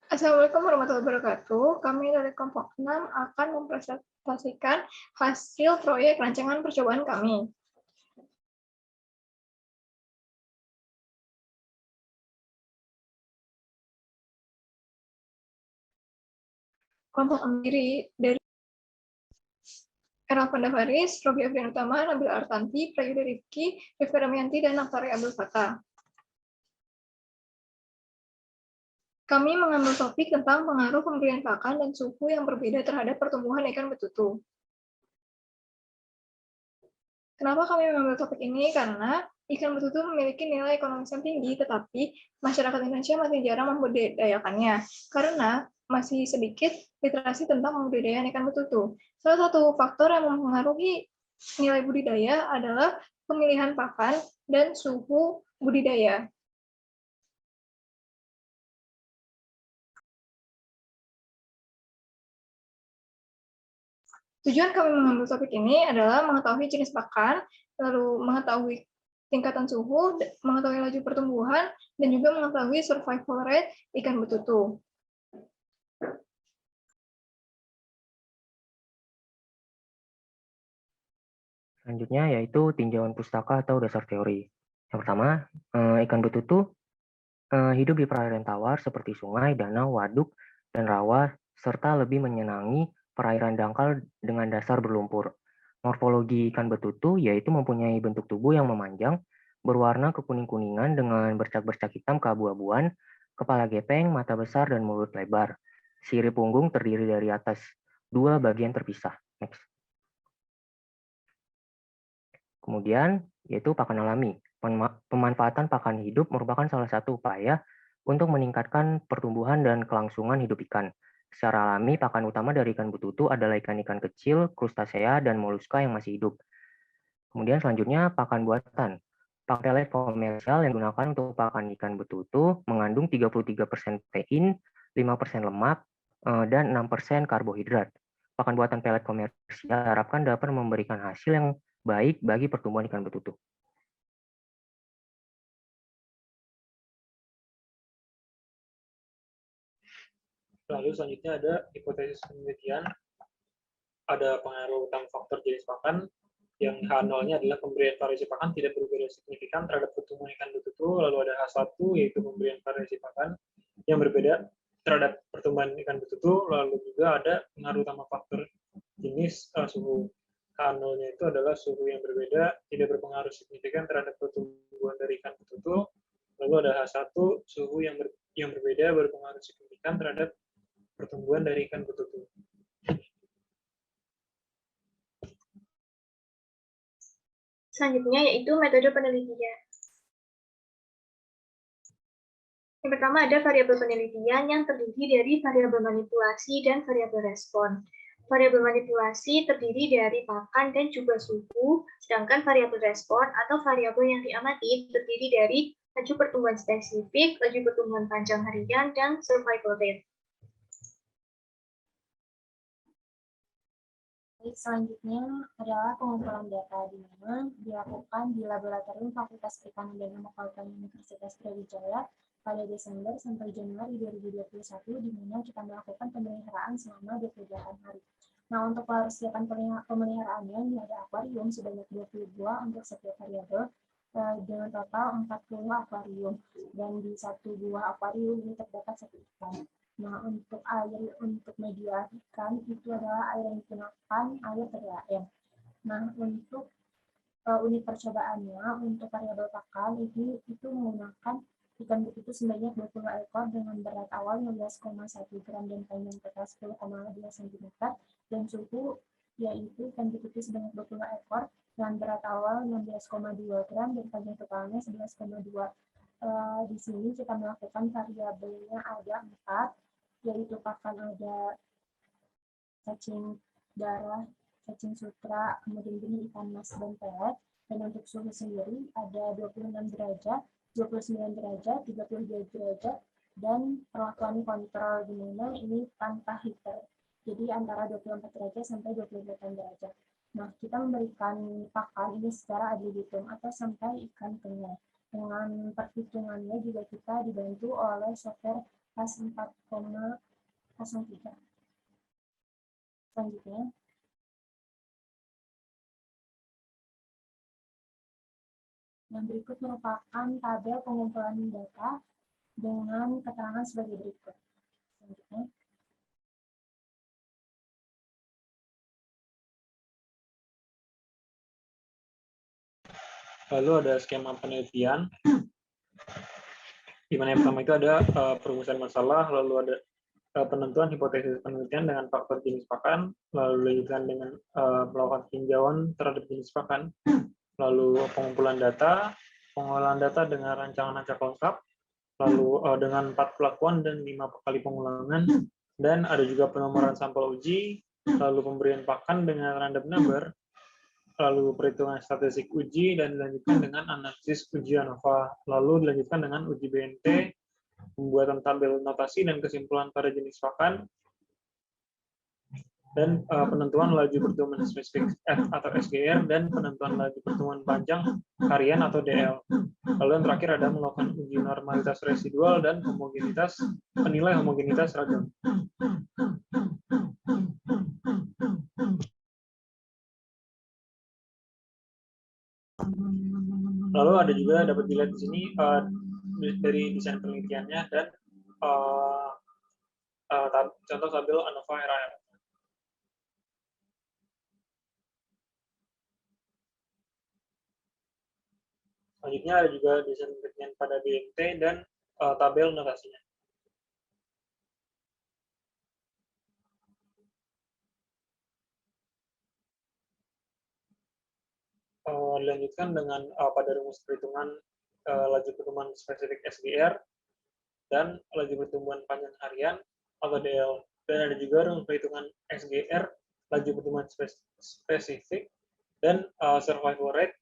Assalamualaikum warahmatullahi wabarakatuh. Kami dari kelompok 6 akan mempresentasikan hasil proyek rancangan percobaan kami. Kelompok sendiri dari Erlanda Faris, Robi Afrian Utama, Nabila Artanti, Prayuda Rifki, Rifka Damayanti, dan Naftari Abdul Fattah. Kami mengambil topik tentang pengaruh pemberian pakan dan suhu yang berbeda terhadap pertumbuhan ikan betutu. Kenapa kami mengambil topik ini? Karena ikan betutu memiliki nilai ekonomis yang tinggi, tetapi masyarakat Indonesia masih jarang membudidayakannya, karena masih sedikit literasi tentang pembudidayaan ikan betutu. Salah satu faktor yang mempengaruhi nilai budidaya adalah pemilihan pakan dan suhu budidaya. Tujuan kami mengambil topik ini adalah mengetahui jenis pakan, lalu mengetahui tingkatan suhu, mengetahui laju pertumbuhan, dan juga mengetahui survival rate ikan betutu. Selanjutnya yaitu tinjauan pustaka atau dasar teori. Yang pertama, ikan betutu hidup di perairan tawar seperti sungai, danau, waduk, dan rawa, serta lebih menyenangi perairan dangkal dengan dasar berlumpur. Morfologi ikan betutu yaitu mempunyai bentuk tubuh yang memanjang, berwarna kekuning-kuningan dengan bercak-bercak hitam keabu-abuan, kepala gepeng, mata besar, dan mulut lebar. Sirip punggung terdiri dari atas dua bagian terpisah. Next. Kemudian, yaitu pakan alami. Pemanfaatan pakan hidup merupakan salah satu upaya untuk meningkatkan pertumbuhan dan kelangsungan hidup ikan. Secara alami, pakan utama dari ikan betutu adalah ikan-ikan kecil, krustasea, dan moluska yang masih hidup. Kemudian selanjutnya, pakan buatan. Pakan pelet komersial yang digunakan untuk pakan ikan betutu mengandung 33% protein, 5% lemak, dan 6% karbohidrat. Pakan buatan pelet komersial diharapkan dapat memberikan hasil yang baik bagi pertumbuhan ikan betutu. Lalu selanjutnya ada hipotesis penelitian. Ada pengaruh utama faktor jenis pakan, yang H0-nya adalah pemberian variasi pakan tidak berbeda signifikan terhadap pertumbuhan ikan betutu. Lalu ada H1 yaitu pemberian variasi pakan yang berbeda terhadap pertumbuhan ikan betutu. Lalu juga ada pengaruh utama faktor jenis suhu. H0-nya itu adalah suhu yang berbeda, tidak berpengaruh signifikan terhadap pertumbuhan dari ikan betutu. Lalu ada H1, suhu yang berbeda berpengaruh signifikan terhadap pertumbuhan dari ikan betutu. Selanjutnya yaitu metode penelitian. Yang pertama ada variabel penelitian yang terdiri dari variabel manipulasi dan variabel respon. Variabel manipulasi terdiri dari pakan dan juga suhu, sedangkan variabel respon atau variabel yang diamati terdiri dari laju pertumbuhan spesifik, laju pertumbuhan panjang harian, dan survival rate. Selanjutnya adalah pengumpulan data di mana dilakukan di Laboratorium Fakultas Perikanan dan Ilmu Kelautan Universitas Brawijaya pada Desember sampai Januari 2021, di mana kita melakukan pemeliharaan selama 28 hari. Nah, untuk persiapan pemeliharaannya, ini ada akuarium sebanyak 22 untuk setiap variabel, dengan total 40 akuarium, dan di satu buah akuarium ini terdapat satu ikan. Nah, untuk air untuk media ikan itu adalah air yang digunakan air PDAM. Nah, untuk unit percobaannya untuk variabel pakan itu menggunakan ikan betutu sebanyak 20 ekor dengan berat awal 15,1 gram dan panjang total 10,2 cm, dan suhu yaitu ikan betutu sebanyak 20 ekor dengan berat awal 16,2 gram dan panjang totalnya 11,2. Di sini kita melakukan variabelnya ada 4, yaitu pakan ada cacing darah, cacing sutra, kemudian benih ikan mas dan pelet. Dan untuk suhu sendiri ada 26 derajat, 29 derajat, 32 derajat, dan perlakuan kontrol di mana ini tanpa heater. Jadi antara 24 derajat sampai 28 derajat. Nah, kita memberikan pakan ini secara ad libitum atau sampai ikan kenyang. Dengan perhitungannya juga kita dibantu oleh software pas 4,03. Selanjutnya, yang berikut merupakan tabel pengumpulan data dengan keterangan sebagai berikut. Selanjutnya, lalu ada skema penelitian, di mana yang pertama itu ada perumusan masalah, lalu ada penentuan hipotesis penelitian dengan faktor jenis pakan, lalu dilanjutkan dengan melakukan tinjauan terhadap jenis pakan, lalu pengumpulan data, pengolahan data dengan rancangan acak lengkap, lalu dengan 4 pelakuan dan 5 kali pengulangan, dan ada juga penomoran sampel uji, lalu pemberian pakan dengan random number, lalu perhitungan statistik uji, dan dilanjutkan dengan analisis uji ANOVA, lalu dilanjutkan dengan uji BNT, pembuatan tabel notasi dan kesimpulan pada jenis pakan, dan penentuan laju pertumbuhan spesifik F atau SGR, dan penentuan laju pertumbuhan panjang harian atau DL. Lalu yang terakhir ada melakukan uji normalitas residual dan homogenitas, penilai homogenitas ragam. Lalu ada juga dapat dilihat di sini dari desain penelitiannya dan contoh tabel ANOVA RAL. Selanjutnya ada juga desain penelitian pada BNT dan tabel notasinya. Dilanjutkan dengan pada rumus perhitungan laju pertumbuhan spesifik SGR dan laju pertumbuhan panjang harian atau DL. Dan ada juga rumus perhitungan SGR, laju pertumbuhan spesifik, dan survival rate,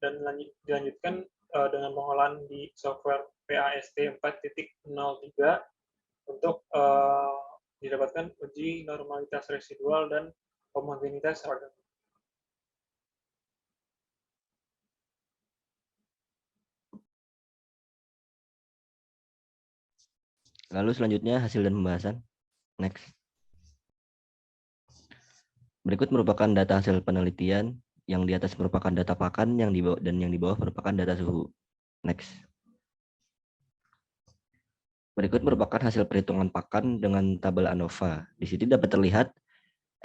dan dilanjutkan dengan pengolahan di software PAST 4.03 untuk didapatkan uji normalitas residual dan homogenitas ragam. Lalu selanjutnya hasil dan pembahasan. Next. Berikut merupakan data hasil penelitian, yang di atas merupakan data pakan, yang di bawah, dan yang di bawah merupakan data suhu. Next. Berikut merupakan hasil perhitungan pakan dengan tabel ANOVA. Di sini dapat terlihat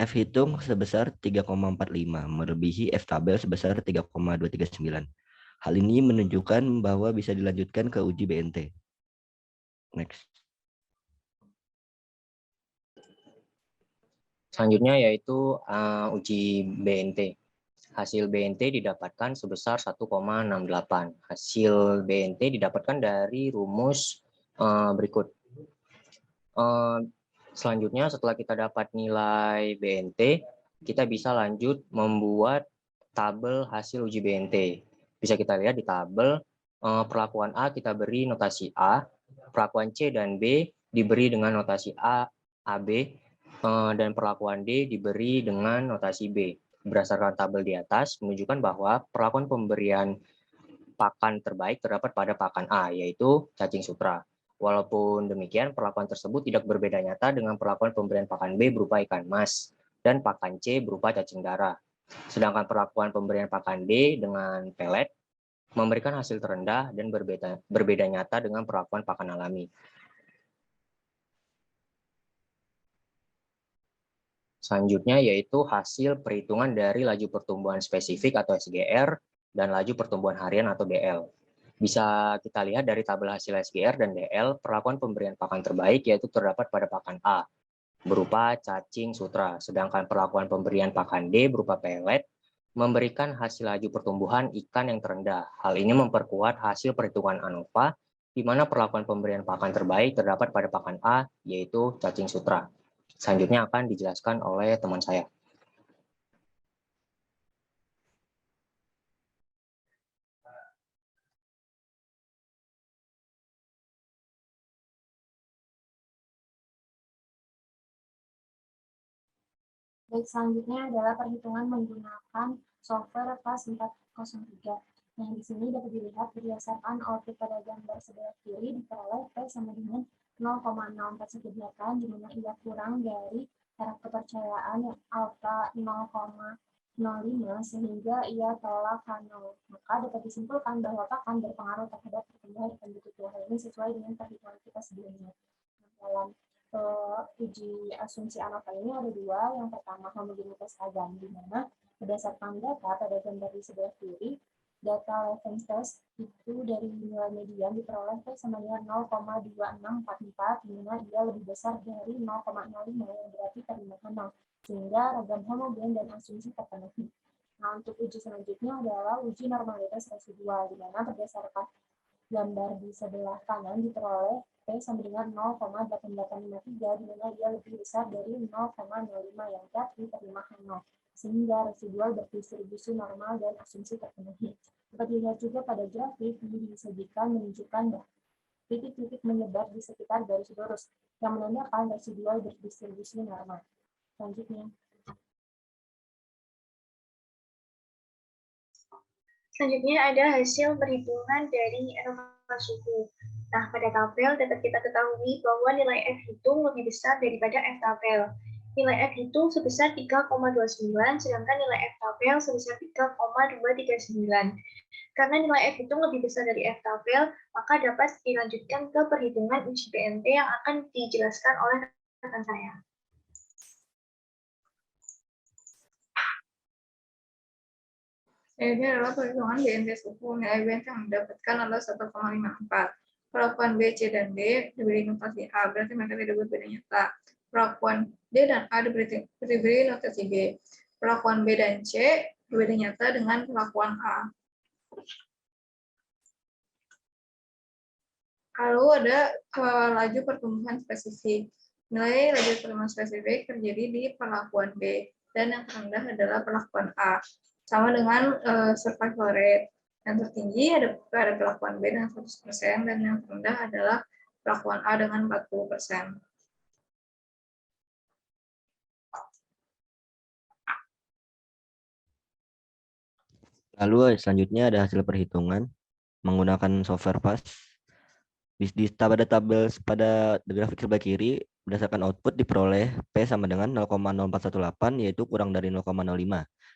F hitung sebesar 3,45, melebihi F tabel sebesar 3,239. Hal ini menunjukkan bahwa bisa dilanjutkan ke uji BNT. Next. Selanjutnya yaitu uji BNT. Hasil BNT didapatkan sebesar 1,68. Hasil BNT didapatkan dari rumus berikut. Selanjutnya setelah kita dapat nilai BNT, kita bisa lanjut membuat tabel hasil uji BNT. Bisa kita lihat di tabel, perlakuan A kita beri notasi A, perlakuan C dan B diberi dengan notasi A, AB, dan perlakuan D diberi dengan notasi B. Berdasarkan tabel di atas menunjukkan bahwa perlakuan pemberian pakan terbaik terdapat pada pakan A, yaitu cacing sutra. Walaupun demikian, perlakuan tersebut tidak berbeda nyata dengan perlakuan pemberian pakan B berupa ikan mas dan pakan C berupa cacing darah. Sedangkan perlakuan pemberian pakan D dengan pelet memberikan hasil terendah dan berbeda nyata dengan perlakuan pakan alami. Selanjutnya yaitu hasil perhitungan dari laju pertumbuhan spesifik atau SGR dan laju pertumbuhan harian atau DL. Bisa kita lihat dari tabel hasil SGR dan DL, perlakuan pemberian pakan terbaik yaitu terdapat pada pakan A berupa cacing sutra, sedangkan perlakuan pemberian pakan D berupa pelet memberikan hasil laju pertumbuhan ikan yang terendah. Hal ini memperkuat hasil perhitungan ANOVA, di mana perlakuan pemberian pakan terbaik terdapat pada pakan A yaitu cacing sutra. Selanjutnya akan dijelaskan oleh teman saya. baik, selanjutnya adalah perhitungan menggunakan software PAS 403. Yang di sini dapat dilihat berdasarkan output pada gambar sebelah kiri diperoleh P sama dengan 0,04 sekian, di mana ia kurang dari taraf kepercayaan yang alfa 0,05 sehingga ia tolak H0. Maka dapat disimpulkan bahwa pakan berpengaruh terhadap pertumbuhan ikan betutu. Hal ini sesuai dengan perhitungan kita sebelumnya. Dalam uji asumsi ANOVA ini ada dua. Yang pertama homogenitas ragam, di mana berdasarkan data pada gambar di sebelah kiri, data Levens test itu dari nilai median diperoleh sama dengan 0,2644, di mana ia lebih besar dari 0,05 yang berarti terima nol, sehingga ragam homogen dan asumsi terpenuhi. Nah, untuk uji selanjutnya adalah uji normalitas residual, di mana berdasarkan gambar di sebelah kanan diperoleh P sama dengan 0,8853, di mana ia lebih besar dari 0,05 yang berarti terima nol, sehingga residual berdistribusi normal dan asumsi terpenuhi. Dapat dilihat juga pada grafik ini disajikan menunjukkan bahwa titik-titik menyebar di sekitar garis lurus yang menandakan residual berdistribusi normal. Selanjutnya. Selanjutnya ada hasil perhitungan dari ANOVA suhu. Nah, pada tabel dapat kita ketahui bahwa nilai F hitung lebih besar daripada F tabel. Nilai F hitung sebesar 3,29, sedangkan nilai F tabel sebesar 3,239. Karena nilai F hitung lebih besar dari F tabel, maka dapat dilanjutkan ke perhitungan uji BNT yang akan dijelaskan oleh rekan saya. Ini adalah perhitungan BNT suhu. Nilai BNT yang didapatkan adalah 1,54. Perlakuan B, C, dan D diberi notasi A, berarti mereka tidak berbeda nyata. Perlakuan D dan A diberi notasi B. Perlakuan B dan C berbeda nyata dengan perlakuan A. Lalu ada laju pertumbuhan spesifik. Nilai laju pertumbuhan spesifik terjadi di perlakuan B, dan yang terendah adalah perlakuan A. Sama dengan survival rate. Yang tertinggi ada perlakuan B dengan 100%, dan yang terendah adalah perlakuan A dengan 40%. Lalu selanjutnya ada hasil perhitungan menggunakan software PAS. Pada tabel pada grafik sebelah kiri, berdasarkan output diperoleh P sama dengan 0,0418, yaitu kurang dari 0,05.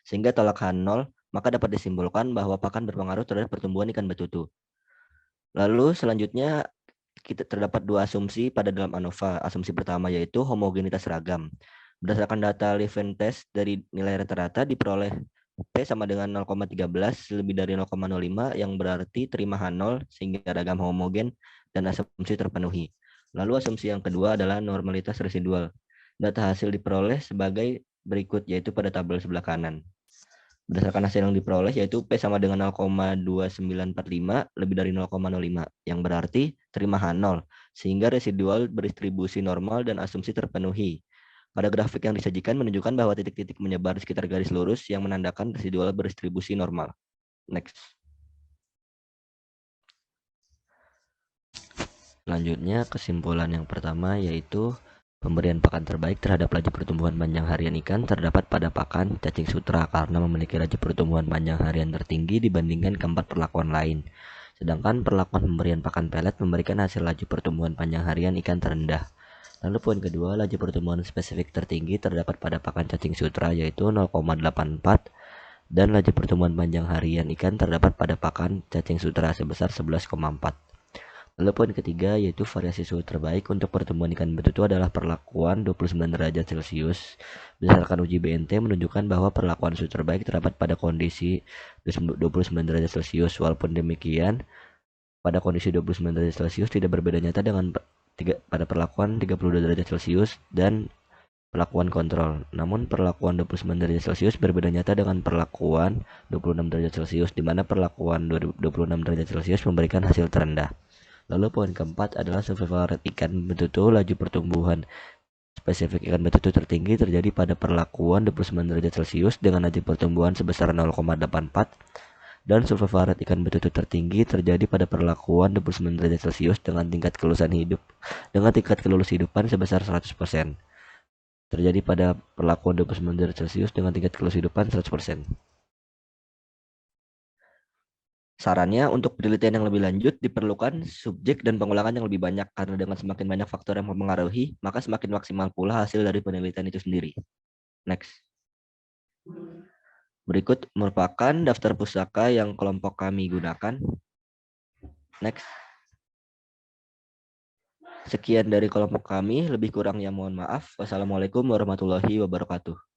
Sehingga tolak H0, maka dapat disimpulkan bahwa pakan berpengaruh terhadap pertumbuhan ikan betutu. Lalu selanjutnya kita terdapat dua asumsi pada dalam ANOVA. Asumsi pertama yaitu homogenitas ragam. Berdasarkan data Levens test dari nilai rata-rata diperoleh P sama dengan 0,13 lebih dari 0,05 yang berarti terima H0 sehingga ragam homogen dan asumsi terpenuhi. Lalu asumsi yang kedua adalah normalitas residual. Data hasil diperoleh sebagai berikut, yaitu pada tabel sebelah kanan. Berdasarkan hasil yang diperoleh yaitu P sama dengan 0,2945 lebih dari 0,05 yang berarti terima H0 sehingga residual berdistribusi normal dan asumsi terpenuhi. Pada grafik yang disajikan menunjukkan bahwa titik-titik menyebar di sekitar garis lurus yang menandakan residual berdistribusi normal. Next. Selanjutnya kesimpulan yang pertama yaitu pemberian pakan terbaik terhadap laju pertumbuhan panjang harian ikan terdapat pada pakan cacing sutra karena memiliki laju pertumbuhan panjang harian tertinggi dibandingkan keempat perlakuan lain. Sedangkan perlakuan pemberian pakan pelet memberikan hasil laju pertumbuhan panjang harian ikan terendah. Lalu poin kedua, laju pertumbuhan spesifik tertinggi terdapat pada pakan cacing sutra yaitu 0,84 dan laju pertumbuhan panjang harian ikan terdapat pada pakan cacing sutra sebesar 11,4. Lalu poin ketiga yaitu variasi suhu terbaik untuk pertumbuhan ikan betutu adalah perlakuan 29 derajat Celcius. Berdasarkan uji BNT menunjukkan bahwa perlakuan suhu terbaik terdapat pada kondisi 29 derajat Celcius. Walaupun demikian, pada kondisi 29 derajat Celcius tidak berbeda nyata dengan pada perlakuan 32 derajat Celcius dan perlakuan kontrol. Namun perlakuan 29 derajat Celcius berbeda nyata dengan perlakuan 26 derajat Celcius, di mana perlakuan 26 derajat Celcius memberikan hasil terendah. Lalu poin keempat adalah survival rate ikan betutu. Laju pertumbuhan spesifik ikan betutu tertinggi terjadi pada perlakuan 29 derajat Celcius dengan laju pertumbuhan sebesar 0,84 dan survival rate ikan betutu tertinggi terjadi pada perlakuan 29 derajat Celcius dengan tingkat kelulusan hidupan sebesar 100%. Terjadi pada perlakuan 29 derajat Celcius dengan tingkat kelulusan hidupan 100%. Sarannya untuk penelitian yang lebih lanjut diperlukan subjek dan pengulangan yang lebih banyak karena dengan semakin banyak faktor yang mempengaruhi, maka semakin maksimal pula hasil dari penelitian itu sendiri. Next. Berikut merupakan daftar pustaka yang kelompok kami gunakan. Next. Sekian dari kelompok kami, lebih kurangnya mohon maaf. Wassalamualaikum warahmatullahi wabarakatuh.